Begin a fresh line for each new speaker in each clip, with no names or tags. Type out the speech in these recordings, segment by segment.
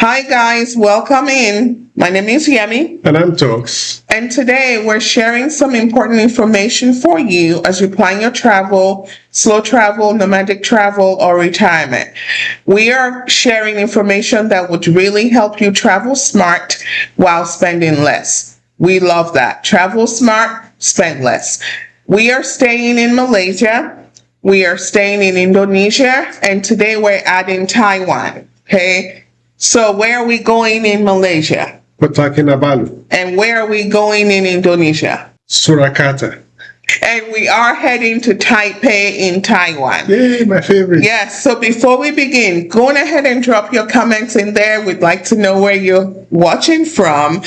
Hi guys, welcome in. My name is Yemi,
And I'm Tox.
and today we're sharing some important information for you as you plan your travel, slow travel, nomadic travel, or retirement. We are sharing information that would really help you travel smart while spending less. We love that. Travel smart, spend less. We are staying in Malaysia. We are staying in Indonesia, and today we're adding Taiwan. Okay. So where are we going in Malaysia?
Kota Kinabalu.
And where are we going in Indonesia?
Surakarta.
And we are heading to Taipei in Taiwan.
Yay, my favorite.
Yes, so before we begin, go on ahead and drop your comments in there. We'd like to know where you're watching from.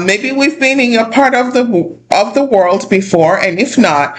Maybe we've been in your part of the world before, and if not,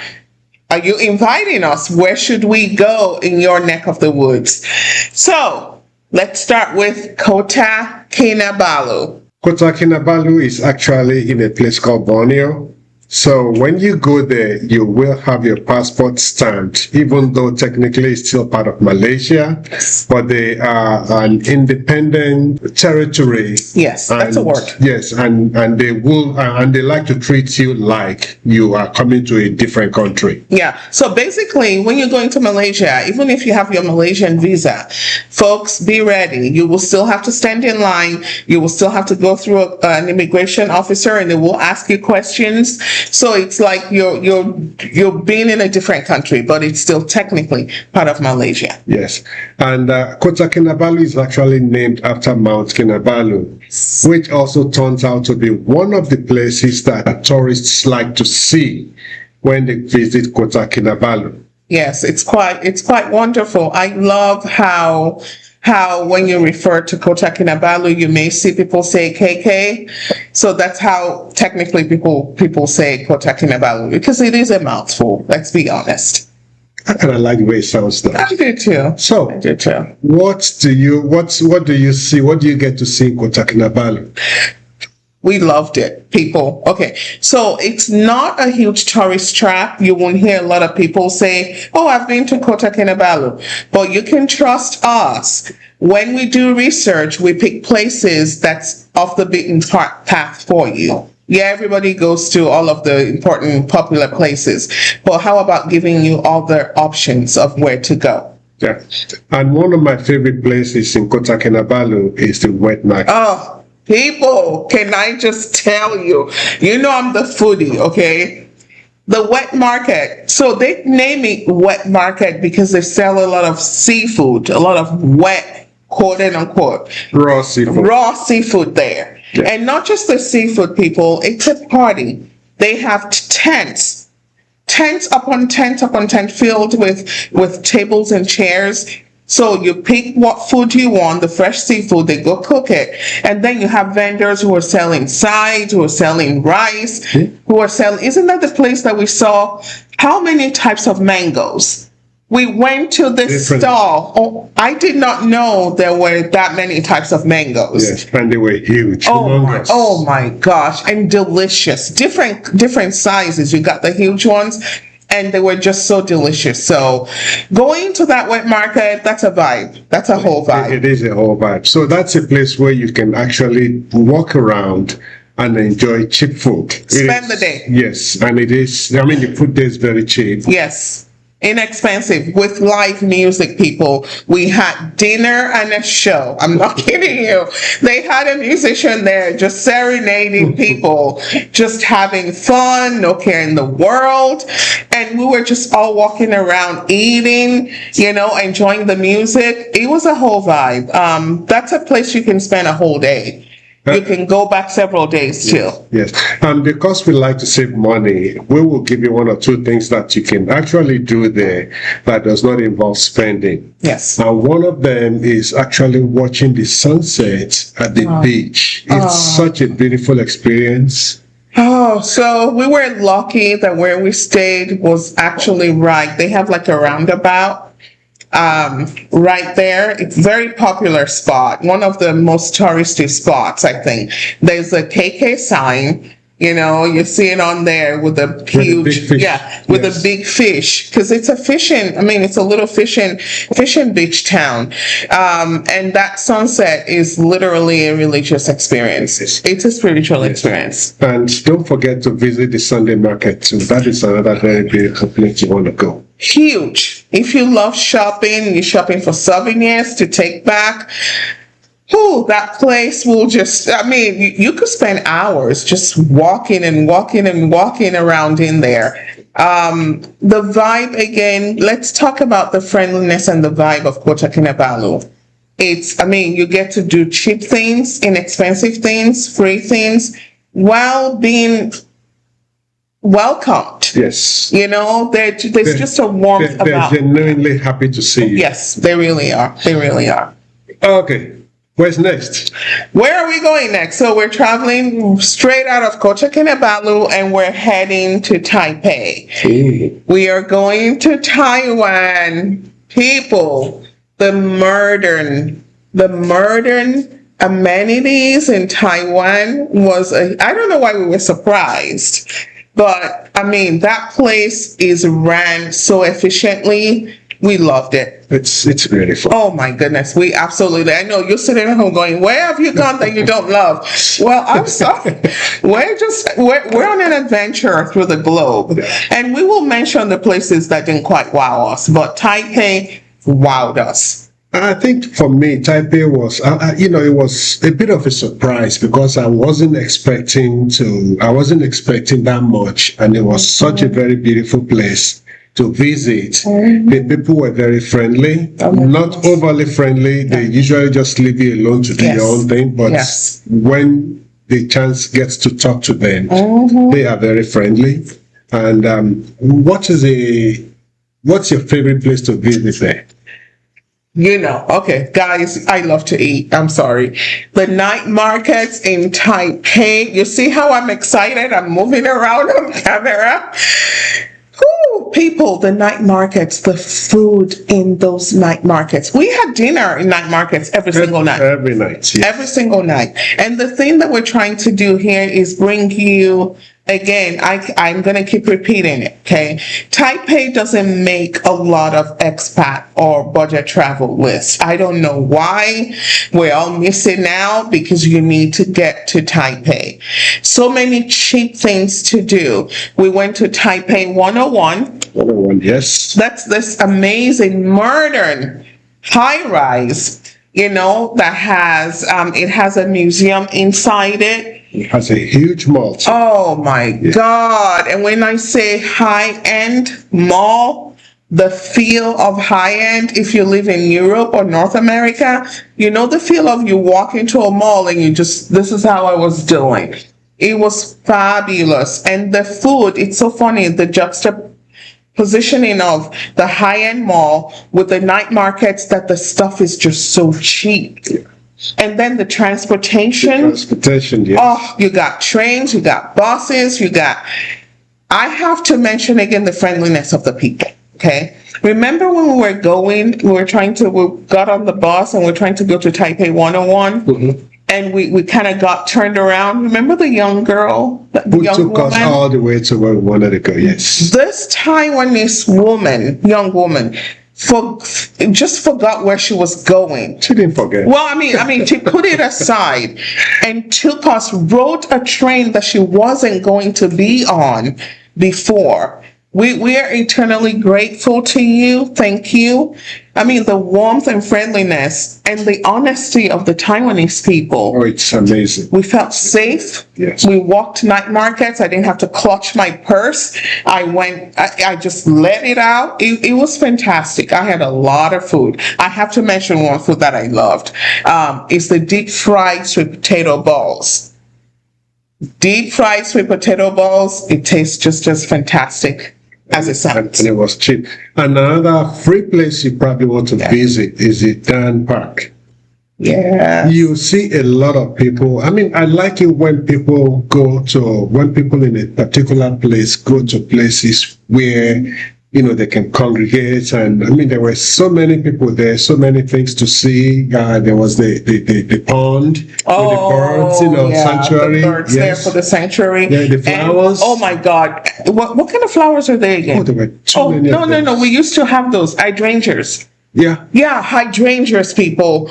are you inviting us? Where should we go in your neck of the woods? So let's start with Kota Kinabalu.
Kota Kinabalu is actually in a place called Borneo. So when you go there, you will have your passport stamped, even though technically it's still part of Malaysia, but they are an independent territory.
Yes, that's a word.
Yes, and they will and they like to treat you like you are coming to a different country.
Yeah. So basically, when you're going to Malaysia, even if you have your Malaysian visa, folks, be ready. You will still have to stand in line. You will still have to go through an immigration officer, and they will ask you questions. So it's like you're being in a different country, but it's still technically part of Malaysia.
Yes, and Kota Kinabalu is actually named after Mount Kinabalu, which also turns out to be one of the places that tourists like to see when they visit Kota Kinabalu.
Yes, it's quite wonderful. I love how when you refer to Kota Kinabalu, you may see people say KK. So that's how technically people say Kota Kinabalu, because it is a mouthful. Let's be honest.
I kind of like the way it sounds though.
I do too.
So,
I do too.
what do you see? What do you get to see in Kota Kinabalu?
We loved it, people. Okay, so it's not a huge tourist trap. You won't hear a lot of people say, "Oh, I've been to Kota Kinabalu," but you can trust us. When we do research, we pick places that's off the beaten path for you. Yeah, everybody goes to all of the important, popular places, but how about giving you all the options of where to go?
Yeah, and one of my favorite places in Kota Kinabalu is the wet market.
Oh. People, can I just tell you, I'm the foodie, okay? The wet market. So they name it wet market because they sell a lot of seafood, a lot of wet, quote unquote,
Raw seafood
there.
Yeah.
And not just the seafood, people, it's a party. They have tents upon tent filled with tables and chairs. So you pick what food you want, the fresh seafood, they go cook it. And then you have vendors who are selling sides, who are selling rice, who are selling, isn't that the place that we saw? How many types of mangoes? We went to this stall. Oh, I did not know there were that many types of mangoes.
Yes, and they were huge.
Oh my gosh, and delicious. Different sizes. You got the huge ones, and they were just so delicious. So going to that wet market, that's a vibe. That's a whole vibe.
It is a whole vibe. So that's a place where you can actually walk around and enjoy cheap food.
Spend the day.
Yes, and it is, the food there is very cheap.
Yes. Inexpensive, with live music, people. We had dinner and a show. I'm not kidding you. They had a musician there just serenading people, just having fun, no care in the world. And we were just all walking around eating, enjoying the music. It was a whole vibe. That's a place you can spend a whole day. You can go back several days too.
Yes. Because we like to save money, we will give you one or two things that you can actually do there that does not involve spending.
Yes.
And one of them is actually watching the sunset at the beach. It's such a beautiful experience.
Oh, so we were lucky that where we stayed was actually right. They have like a roundabout. Right there. It's a very popular spot. One of the most touristy spots, I think. There's a KK sign. You know, you see it on there with a
With the
huge,
big fish.
with
Yes.
a big fish, because it's a fishing. I mean, it's a little fishing beach town, and that sunset is literally a religious experience. It's a spiritual experience.
And don't forget to visit the Sunday market too. That is another very beautiful place you want to go.
Huge. If you love shopping, you're shopping for souvenirs to take back. Oh, that place will just, I mean, you could spend hours just walking and walking and walking around in there. The vibe, again, let's talk about the friendliness and the vibe of Kota Kinabalu. I mean, you get to do cheap things, inexpensive things, free things, while being welcomed.
Yes.
You know, there's just a warmth
They're
about.
genuinely happy to see you.
Yes, they really are. They really are.
Okay. Where's next?
Where are we going next? So we're traveling straight out of Kota Kinabalu and we're heading to Taipei. We are going to Taiwan. People, the modern amenities in Taiwan I don't know why we were surprised, but I mean, that place is ran so efficiently. We loved it.
It's beautiful.
Oh my goodness, we absolutely. I know you're sitting at home going, "Where have you gone that you don't love?" Well, I'm sorry. We're on an adventure through the globe, and we will mention the places that didn't quite wow us, but Taipei wowed us.
I think for me, Taipei was, it was a bit of a surprise because I wasn't expecting that much, and it was such a very beautiful place to visit. The people were very friendly, not overly friendly. They usually just leave you alone to do your own thing. But when the chance gets to talk to them, they are very friendly. And what's your favorite place to visit there?
You know, okay, guys, I love to eat. I'm sorry. The night markets in Taipei. You see how I'm excited? I'm moving around on camera. Ooh, people, the night markets, the food in those night markets. We had dinner in night markets every single night.
Every night, yes.
Every single night. And the thing that we're trying to do here is bring you, again, I'm going to keep repeating it, okay? Taipei doesn't make a lot of expat or budget travel lists. I don't know why. We're all missing out because you need to get to Taipei. So many cheap things to do. We went to Taipei 101.
101, yes.
That's this amazing modern high-rise, that has, it has a museum inside it.
It has a huge mall.
Oh my God. And when I say high-end mall, the feel of high-end, if you live in Europe or North America, the feel of you walk into a mall and this is how I was doing. It was fabulous. And the food, it's so funny, the juxtapositioning of the high-end mall with the night markets, that the stuff is just so cheap. And then the transportation.
Yes.
Oh, you got trains, you got buses, I have to mention again the friendliness of the people, okay? Remember when we got on the bus and we're trying to go to Taipei 101? And we kind of got turned around. Remember the young girl?
Who took us all the way to where we wanted to go, yes.
This Taiwanese young woman, just forgot where she was going.
She didn't forget.
Well, I mean, she put it aside and rode a train that she wasn't going to be on before. We are eternally grateful to you. Thank you. I mean, the warmth and friendliness and the honesty of the Taiwanese people.
Oh, it's amazing.
We felt safe.
Yes.
We walked night markets. I didn't have to clutch my purse. I just let it out. It was fantastic. I had a lot of food. I have to mention one food that I loved. It's the deep fried sweet potato balls. Deep fried sweet potato balls. It tastes just as fantastic as it sounds.
And it was cheap. And another free place you probably want to visit is the Daan Park.
Yeah.
You see a lot of people. I mean, I like it when people in a particular place go to places where they can congregate. And I mean, there were so many people there, so many things to see. There was the pond with the birds,
yeah,
sanctuary.
the birds there for the sanctuary.
Yeah, the flowers.
And, oh my God, what kind of flowers are they again?
There were too many of them.
No. We used to have those hydrangeas.
Yeah.
Yeah, hydrangeas, people.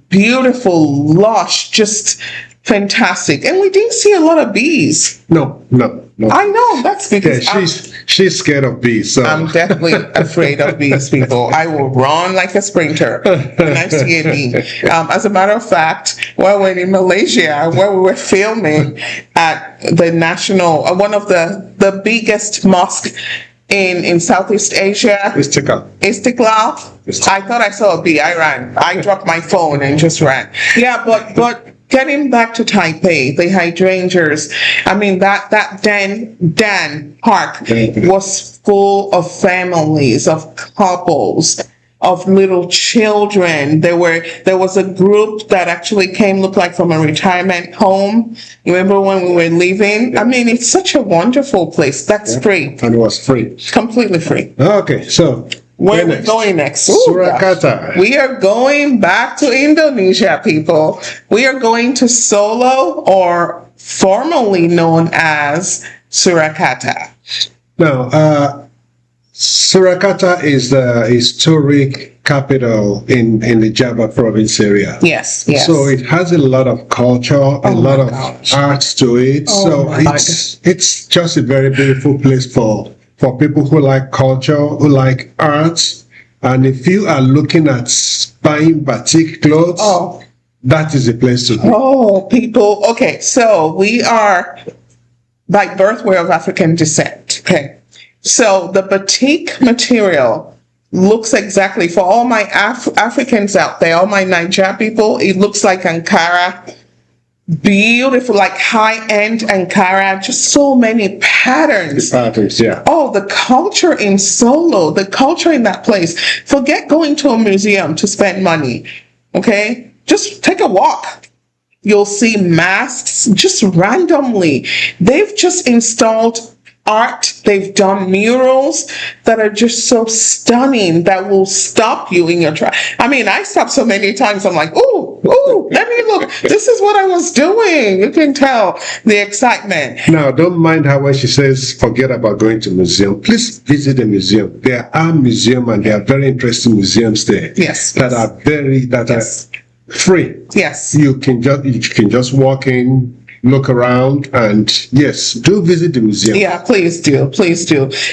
Beautiful, lush, just fantastic. And we didn't see a lot of bees.
No.
I know, that's because
she's scared of bees. So
I'm definitely afraid of bees, people. I will run like a sprinter when I see a bee. As a matter of fact, while we're in Malaysia, where we were filming at the one of the biggest mosque in Southeast Asia, Istiklal. I thought I saw a bee. I ran. I dropped my phone and just ran. Yeah, but getting back to Taipei, the hydrangeas, I mean, that Daan Park was full of families, of couples, of little children. There was a group that actually came, looked like from a retirement home. You remember when we were leaving? I mean, it's such a wonderful place. That's free.
And it was free.
Completely free.
Okay, so
where are we going next?
Surakarta.
We are going back to Indonesia, people. We are going to Solo, or formerly known as Surakarta.
Now, Surakarta is the historic capital in the Java province area.
Yes.
So it has a lot of culture, a lot of arts to it. It's just a very beautiful place for people who like culture, who like arts. And if you are looking at buying batik clothes, that is the place to be.
Oh, people. Okay, so we are, by birth, we're of African descent. Okay. So the batik material looks exactly, for all my Africans out there, all my Niger people, it looks like Ankara. Beautiful, like high-end Ankara, just so many patterns.
Yeah.
Oh, the culture in Solo, the culture in that place. Forget going to a museum to spend money, okay? Just take a walk. You'll see masks just randomly. They've just installed art. They've done murals that are just so stunning that will stop you in your track. I mean, I stopped so many times. I'm like, ooh, let me look. This is what I was doing. You can tell the excitement.
Now, don't mind her when she says, forget about going to museum. Please visit the museum. There are museums, and there are very interesting museums there.
Yes.
That are free.
Yes.
You can just walk in, look around, and yes, do visit the museum.
Yeah, please do.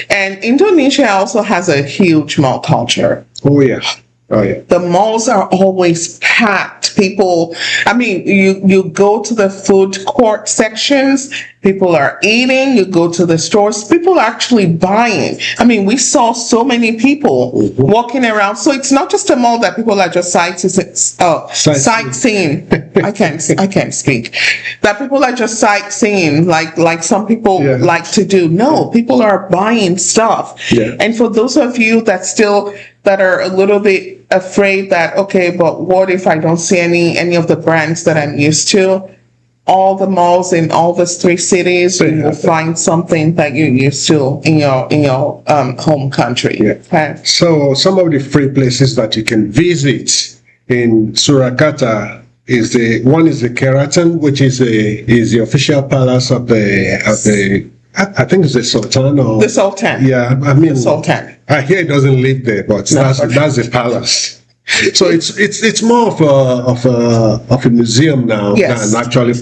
And Indonesia also has a huge mall culture.
Oh yeah.
The malls are always packed. People, I mean, you go to the food court sections, people are eating, you go to the stores, people are actually buying. I mean, we saw so many people walking around. So it's not just a mall that people are just sightseeing. I can't speak. That people are just sightseeing like some people like to do. No, people are buying stuff.
Yeah.
And for those of you that are a little bit afraid that, okay, but what if I don't see any of the brands that I'm used to? All the malls in all the 3 cities, you will find something that you're used to in your home country.
Yeah.
Okay.
So some of the free places that you can visit in Surakarta is the Keraton, which is the official palace of the I think it's the Sultan or
the Sultan.
Yeah, I mean
the Sultan.
I hear it doesn't live there, but that's the palace. So it's more of a museum now than actual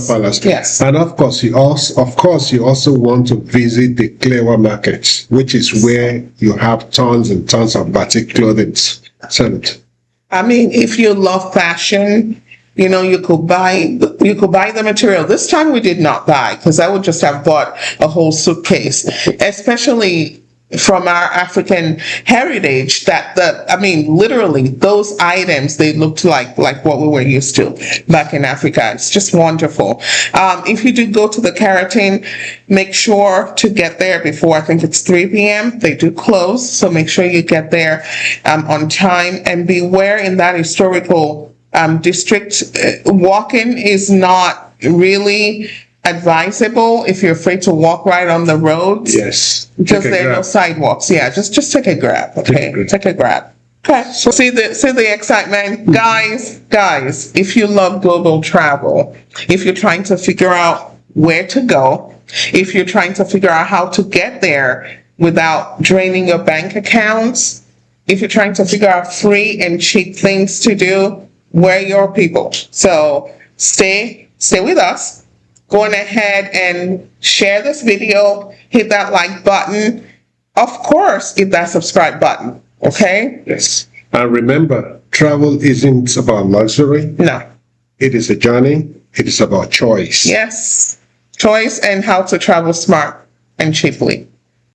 palace.
Yes.
And of course you also want to visit the Klewa market, which is where you have tons and tons of batik clothing sold.
I mean, if you love fashion, you could buy the material. This time we did not buy, because I would just have bought a whole suitcase, especially from our African heritage, literally those items, they looked like what we were used to back in Africa. It's just wonderful. If you do go to the Keratin, make sure to get there before, I think it's 3 p.m. They do close, so make sure you get there on time, and beware in that historical district. Walking is not really advisable if you're afraid to walk right on the roads.
Yes.
Because
Take a
there are no
grab.
sidewalks. Yeah, just take a grab. Okay, take a grab. Okay. So see the excitement, guys. If you love global travel, if you're trying to figure out where to go, if you're trying to figure out how to get there without draining your bank accounts, if you're trying to figure out free and cheap things to do, we're your people. So stay with us. Going ahead and share this video, hit that like button. Of course, hit that subscribe button. Okay?
Yes. And remember, travel isn't about luxury.
No.
It is a journey. It is about choice.
Yes. Choice and how to travel smart and cheaply.